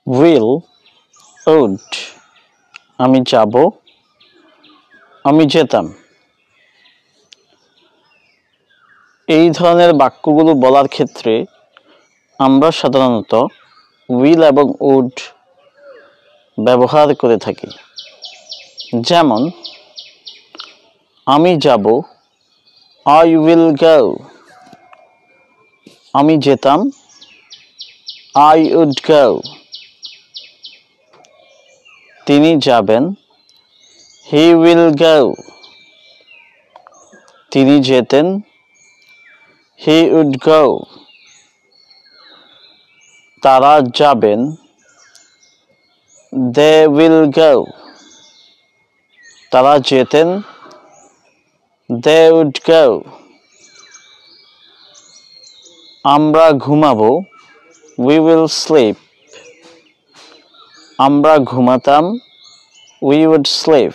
will, would, আমি যাব, আমি যেতাম। এই ধরনের বাক্যগুলো বলার ক্ষেত্রে আমরা সাধারণত will এবং would ব্যবহার করে থাকি। যেমন আমি যাব, I will go, আমি যেতাম, I would go, তিনি যাবেন, he will go, তিনি যেতেন, he would go, তারা যাবেন, they will go, তারা যেতেন, they would go, আমরা ঘুমাবো, we will sleep, আমরা ঘুমাতাম, we would sleep,